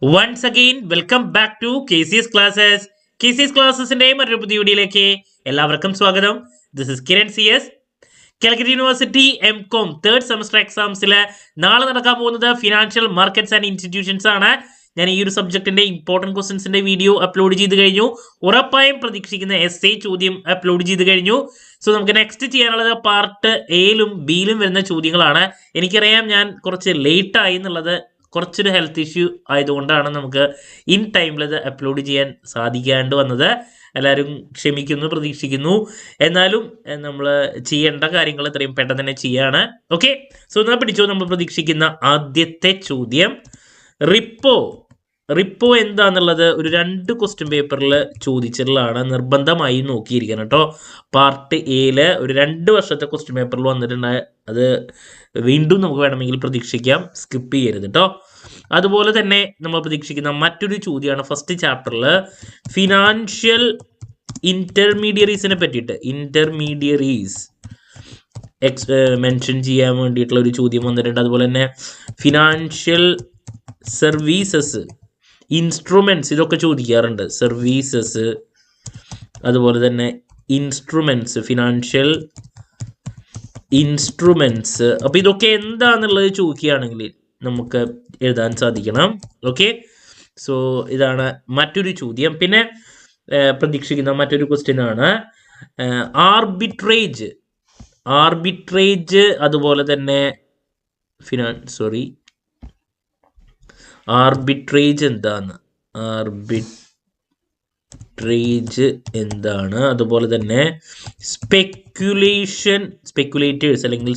Once again, welcome back to KCS Classes. KCS Classesന്റെ മറ്റൊരു പുതിയ വീഡിയോയിലേക്ക് എല്ലാവർക്കും സ്വാഗതം. This is Kiran CS. Calicut university M.Com third semester എക്സാംസിൽ നാളെ നടക്കാൻ പോകുന്നത് ഫിനാൻഷ്യൽ മാർക്കറ്റ്സ് ആൻഡ് ഇൻസ്റ്റിറ്റ്യൂഷൻസ് ആണ്. ഞാൻ ഈ ഒരു സബ്ജക്റ്റിന്റെ ഇമ്പോർട്ടൻറ്റ് ക്വസ്റ്റ്യൻസിന്റെ വീഡിയോ അപ്ലോഡ് ചെയ്ത് കഴിഞ്ഞു. ഉറപ്പായും പ്രതീക്ഷിക്കുന്ന essay ചോദ്യം അപ്ലോഡ് ചെയ്ത് കഴിഞ്ഞു. സോ നമുക്ക് നെക്സ്റ്റ് ചെയ്യാനുള്ളത് പാർട്ട് എയിലും ബിയിലും വരുന്ന ചോദ്യങ്ങളാണ്. എനിക്കറിയാം ഞാൻ കുറച്ച് ലേറ്റ് ആയി എന്നുള്ളത് കുറച്ചൊരു ഹെൽത്ത് ഇഷ്യൂ ആയതുകൊണ്ടാണ് നമുക്ക് ഇൻ ടൈമിൽ ഇത് അപ്ലോഡ് ചെയ്യാൻ സാധിക്കാണ്ട് വന്നത്. എല്ലാവരും ക്ഷമിക്കുന്നു, പ്രതീക്ഷിക്കുന്നു. എന്നാലും നമ്മൾ ചെയ്യേണ്ട കാര്യങ്ങൾ എത്രയും പെട്ടെന്ന് തന്നെ ചെയ്യാണ്. ഓക്കെ, സോ എന്നാൽ പിടിച്ചോ. നമ്മൾ പ്രതീക്ഷിക്കുന്ന ആദ്യത്തെ ചോദ്യം, റിപ്പോ എന്താന്നുള്ളത് ഒരു 2 ക്വസ്റ്റ്യൻ പേപ്പറിൽ ചോദിച്ചിട്ടുള്ളതാണ്. നിർബന്ധമായി നോക്കിയിരിക്കണം കേട്ടോ. പാർട്ട് എയില് ഒരു 2 വർഷത്തെ ക്വസ്റ്റ്യൻ പേപ്പറിൽ വന്നിട്ടുണ്ട്. അത് വീണ്ടും നമുക്ക് വേണമെങ്കിൽ പ്രതീക്ഷിക്കാം, സ്കിപ്പ് ചെയ്യരുത് കേട്ടോ. അതുപോലെ തന്നെ നമ്മൾ പ്രതീക്ഷിക്കുന്ന മറ്റൊരു ചോദ്യമാണ് ഫസ്റ്റ് ചാപ്റ്ററിൽ ഫിനാൻഷ്യൽ ഇന്റർമീഡിയറീസിനെ പറ്റിയിട്ട് മെൻഷൻ ചെയ്യാൻ വേണ്ടിയിട്ടുള്ള ഒരു ചോദ്യം വന്നിട്ടുണ്ട്. അതുപോലെ തന്നെ ഫിനാൻഷ്യൽ സർവീസസ്, ഇൻസ്ട്രുമെന്റ്സ്, ഇതൊക്കെ ചോദിക്കാറുണ്ട്. സർവീസസ്, അതുപോലെ തന്നെ ഇൻസ്ട്രുമെന്റ്സ്, ഫിനാൻഷ്യൽ ഇൻസ്ട്രുമെന്റ്സ്. അപ്പോൾ ഇതൊക്കെ എന്താണെന്നുള്ളത് ചോദിക്കുകയാണെങ്കിൽ നമുക്ക് എഴുതാൻ സാധിക്കണം. ഓക്കെ, സോ ഇതാണ് മറ്റൊരു ചോദ്യം. പിന്നെ പ്രതീക്ഷിക്കുന്ന മറ്റൊരു ക്വസ്റ്റ്യൻ ആണ് ആർബിട്രേജ്, അതുപോലെ തന്നെ ആർബിട്രേജ് എന്താണ്, അതുപോലെ തന്നെ സ്പെക്കുലേറ്റേഴ്സ് അല്ലെങ്കിൽ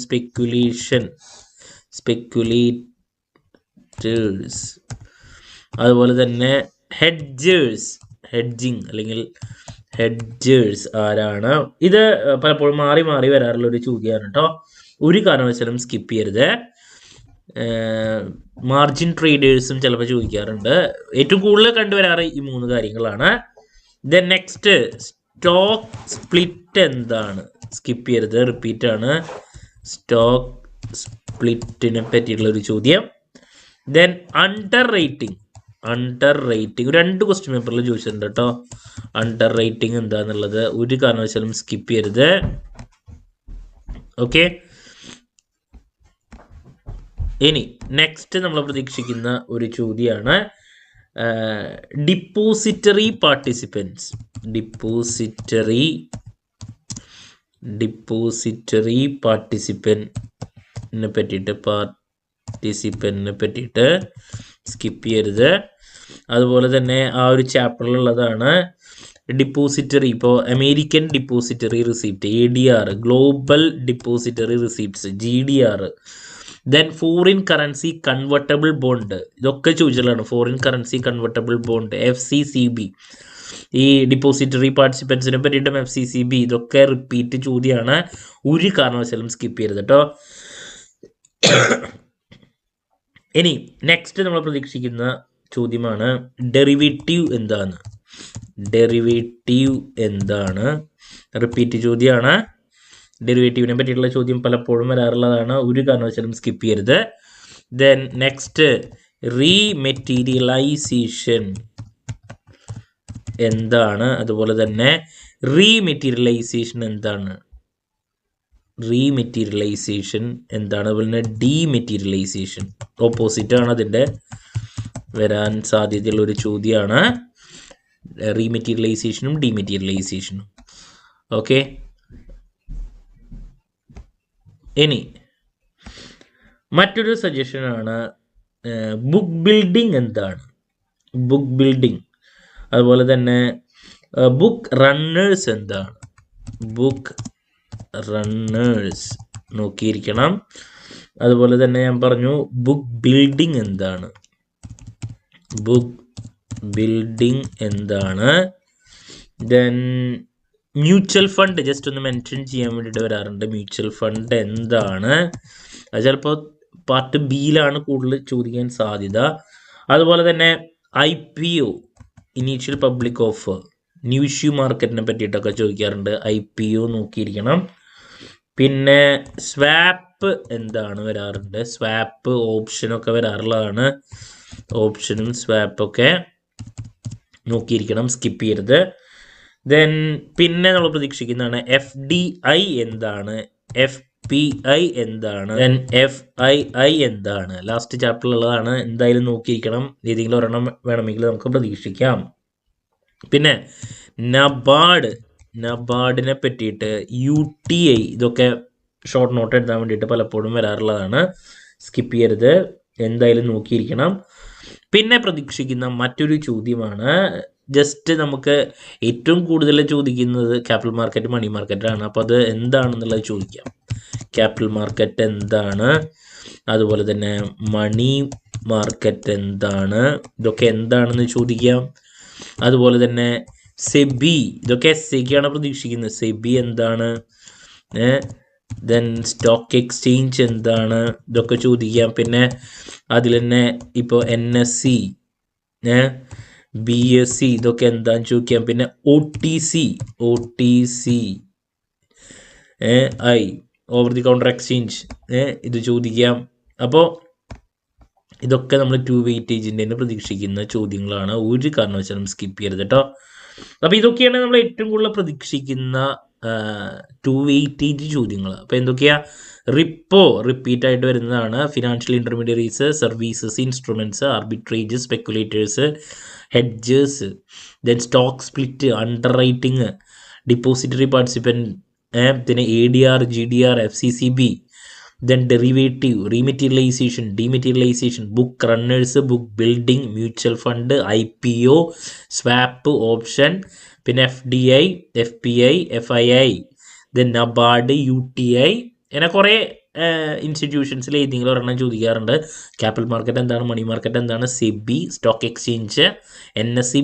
സ്പെക്കുലേറ്റേഴ്സ്, അതുപോലെ തന്നെ ഹെഡ്ജിങ് അല്ലെങ്കിൽ ഹെഡ്ജേഴ്സ് ആരാണ്? ഇത് പലപ്പോഴും മാറി മാറി വരാറുള്ള ഒരു ചോദ്യമാണ് കേട്ടോ. ഒരു കാരണവശാലും സ്കിപ്പ് ചെയ്യരുത്. മാർജിൻ ട്രേഡേഴ്സും ചിലപ്പോൾ ചോദിക്കാറുണ്ട്. ഏറ്റവും കൂടുതൽ കണ്ടുവരാറ് ഈ 3 കാര്യങ്ങളാണ്. ദെൻ നെക്സ്റ്റ്, സ്റ്റോക്ക് സ്പ്ലിറ്റ് എന്താണ്? സ്കിപ്പ് ചെയ്യരുത്, റിപ്പീറ്റ് ആണ്. സ്റ്റോക്ക് സ്പ്ലിറ്റിനെ പറ്റിയിട്ടുള്ള ഒരു ചോദ്യം. ദെൻ അണ്ടർ റേറ്റിംഗ് 2 ക്വസ്റ്റ്യൻ പേപ്പറിൽ ചോദിച്ചിട്ടുണ്ട് കേട്ടോ. അണ്ടർ റേറ്റിംഗ് എന്താന്നുള്ളത് ഒരു കാരണവശാലും സ്കിപ്പ് ചെയ്യരുത്. ഓക്കെ, ഇനി നെക്സ്റ്റ് നമ്മൾ പ്രതീക്ഷിക്കുന്ന ഒരു ചോദ്യമാണ് ഡിപ്പോസിറ്ററി പാർട്ടിസിപ്പന്റിനെ പറ്റിയിട്ട് സ്കിപ്പ് ചെയ്യരുത്. അതുപോലെ തന്നെ ആ ഒരു ചാപ്റ്ററിലുള്ളതാണ് ഡിപ്പോസിറ്ററി. ഇപ്പോൾ American depository receipt ADR, global depository receipts GDR, then foreign currency convertible bond, ഇതൊക്കെ ചോദിച്ചിട്ടുള്ളതാണ്. Foreign currency convertible bond FCCB, ഈ ഡിപ്പോസിറ്ററി പാർട്ടിസിപ്പൻസിനെ പറ്റിയിട്ടും FCCB, ഇതൊക്കെ റിപ്പീറ്റ് ചോദ്യമാണ്. ഒരു കാരണവശാലും സ്കിപ്പ് ചെയ്യരുത് കേട്ടോ. ഇനി നെക്സ്റ്റ് നമ്മൾ പ്രതീക്ഷിക്കുന്ന ചോദ്യമാണ് ഡെറിവേറ്റീവ് എന്താണ്? റിപ്പീറ്റ് ചോദ്യമാണ്. ഡെറിവേറ്റീവിനെ പറ്റിയിട്ടുള്ള ചോദ്യം പലപ്പോഴും വരാറുള്ളതാണ്. ഒരു കാരണവശാലും സ്കിപ്പ് ചെയ്യരുത്. ദെൻ നെക്സ്റ്റ്, റീമെറ്റീരിയലൈസേഷൻ എന്താണ്? അതുപോലെ തന്നെ റീമെറ്റീരിയലൈസേഷൻ എന്താണ്? അതുപോലെ തന്നെ ഡീമെറ്റീരിയലൈസേഷൻ ഓപ്പോസിറ്റ് ആണ് അതിൻ്റെ വരാൻ സാധ്യതയുള്ള ഒരു ചോദ്യമാണ്. റീമെറ്റീരിയലൈസേഷനും ഡീമെറ്റീരിയലൈസേഷനും. ഓക്കെ, ഇനി മറ്റൊരു സജഷനാണ് ബുക്ക് ബിൽഡിംഗ് എന്താണ്? അതുപോലെ തന്നെ ബുക്ക് റണ്ണേഴ്സ് എന്താണ്? നോക്കിയിരിക്കണം. അതുപോലെ തന്നെ ഞാൻ പറഞ്ഞു ബുക്ക് ബിൽഡിംഗ് എന്താണ്? ദെൻ മ്യൂച്വൽ ഫണ്ട് ജസ്റ്റ് ഒന്ന് മെൻഷൻ ചെയ്യാൻ വേണ്ടിയിട്ട് വരാറുണ്ട്. മ്യൂച്വൽ ഫണ്ട് എന്താണ്? അത് ചിലപ്പോൾ പാർട്ട് ബിയിലാണ് കൂടുതൽ ചോദിക്കാൻ സാധ്യത. അതുപോലെ തന്നെ IPO, initial public offer, new issue മാർക്കറ്റിനെ പറ്റിയിട്ടൊക്കെ ചോദിക്കാറുണ്ട്. IPO നോക്കിയിരിക്കണം. പിന്നെ സ്വാപ്പ് സ്വാപ്പ് എന്താണ് വരാറുണ്ട്. സ്വാപ്പ് ഓപ്ഷനൊക്കെ വരാറുള്ളതാണ്. ഓപ്ഷനും സ്വാപ്പൊക്കെ നോക്കിയിരിക്കണം, സ്കിപ്പ് ചെയ്യരുത്. ദെൻ പിന്നെ നമ്മൾ പ്രതീക്ഷിക്കുന്നതാണ് FDI എന്താണ്, FPI എന്താണ്, ദെൻ FII എന്താണ്. ലാസ്റ്റ് ചാപ്റ്ററിലുള്ളതാണ്, എന്തായാലും നോക്കിയിരിക്കണം. ഏതെങ്കിലും ഒരെണ്ണം വേണമെങ്കിൽ നമുക്ക് പ്രതീക്ഷിക്കാം. പിന്നെ നബാർഡിനെ പറ്റിയിട്ട് UTI ഇതൊക്കെ ഷോർട്ട് നോട്ട് എഴുതാൻ വേണ്ടിയിട്ട് പലപ്പോഴും വരാറുള്ളതാണ്. സ്കിപ്പ് ചെയ്യരുത്, എന്തായാലും നോക്കിയിരിക്കണം. പിന്നെ പ്രതീക്ഷിക്കുന്ന മറ്റൊരു ചോദ്യമാണ്, ജസ്റ്റ് നമുക്ക് ഏറ്റവും കൂടുതൽ ചോദിക്കുന്നത് ക്യാപിറ്റൽ മാർക്കറ്റ്, മണി മാർക്കറ്റാണ്. അപ്പോൾ അത് എന്താണെന്നുള്ളത് ചോദിക്കാം. ക്യാപിറ്റൽ മാർക്കറ്റ് എന്താണ്, അതുപോലെ തന്നെ മണി മാർക്കറ്റ് എന്താണ്, ഇതൊക്കെ എന്താണെന്ന് ചോദിക്കാം. അതുപോലെ തന്നെ സെബി, ഇതൊക്കെ SEBIയാണ് പ്രതീക്ഷിക്കുന്നത്. സെബി എന്താണ്, ദെൻ സ്റ്റോക്ക് എക്സ്ചേഞ്ച് എന്താണ്, ഇതൊക്കെ ചോദിക്കാം. പിന്നെ അതിൽ തന്നെ ഇപ്പോൾ NSE, BSE ഇതൊക്കെ എന്താണെന്ന് ചോദിക്കാം. പിന്നെ OTC over the counter exchange ഇത് ചോദിക്കാം. അപ്പോൾ ഇതൊക്കെ നമ്മൾ 2 വെയിറ്റേജിൻ്റെ പ്രതീക്ഷിക്കുന്ന ചോദ്യങ്ങളാണ്. ഒരു കാരണവശാലും സ്കിപ്പ് ചെയ്യരുത് കേട്ടോ. അപ്പോൾ ഇതൊക്കെയാണ് നമ്മൾ ഏറ്റവും കൂടുതൽ പ്രതീക്ഷിക്കുന്ന 2 വെയിറ്റേജ് ചോദ്യങ്ങൾ. അപ്പോൾ എന്തൊക്കെയാ? റിപ്പോ റിപ്പീറ്റ് ആയിട്ട് വരുന്നതാണ്. Financial intermediaries, services, instruments, arbitrage, speculators, hedgers, then stock split, under writing, depository participant, പിന്നെ ADR, GDR, FCCB, then derivative, rematerialization, dematerialization, book runners, book building, mutual fund, IPO, swap, option, പിന്നെ FDI, FPI, FII, then NABARD, UTI, അങ്ങനെ കുറേ ഇൻസ്റ്റിറ്റ്യൂഷൻസിൽ ഏതെങ്കിലും ഒരെണ്ണം ചോദിക്കാറുണ്ട്. Capital market എന്താണ്, money market എന്താണ്, SEBI, stock exchange, NSE,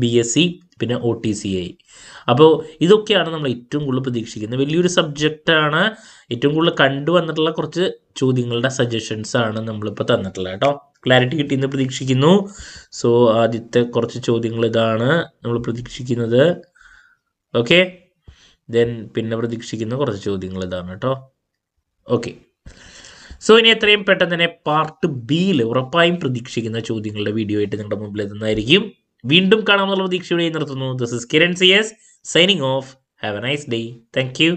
BSE, പിന്നെ OTCI. അപ്പോൾ ഇതൊക്കെയാണ് നമ്മൾ ഏറ്റവും കൂടുതൽ പ്രതീക്ഷിക്കുന്നത്. വലിയൊരു സബ്ജക്റ്റാണ്. ഏറ്റവും കൂടുതൽ കണ്ടുവന്നിട്ടുള്ള കുറച്ച് ചോദ്യങ്ങളുടെ സജഷൻസ് ആണ് നമ്മളിപ്പോൾ തന്നിട്ടുള്ളത് കേട്ടോ. ക്ലാരിറ്റി കിട്ടിയെന്ന് പ്രതീക്ഷിക്കുന്നു. സോ ആദ്യത്തെ കുറച്ച് ചോദ്യങ്ങൾ ഇതാണ് നമ്മൾ പ്രതീക്ഷിക്കുന്നത്. ഓക്കെ, ദെൻ പിന്നെ പ്രതീക്ഷിക്കുന്ന കുറച്ച് ചോദ്യങ്ങൾ ഇതാണ് കേട്ടോ. ഓക്കെ, സോ ഇനി എത്രയും പെട്ടെന്ന് തന്നെ പാർട്ട് ബിയിൽ ഉറപ്പായും പ്രതീക്ഷിക്കുന്ന ചോദ്യങ്ങളുടെ വീഡിയോ ആയിട്ട് നിങ്ങളുടെ മുമ്പിൽ എത്തുന്നതായിരിക്കും. വീണ്ടും കാണാമെന്നുള്ള പ്രതീക്ഷയോടെ നിർത്തുന്നു. This is Kiran CS signing off. Have a nice day. Thank you.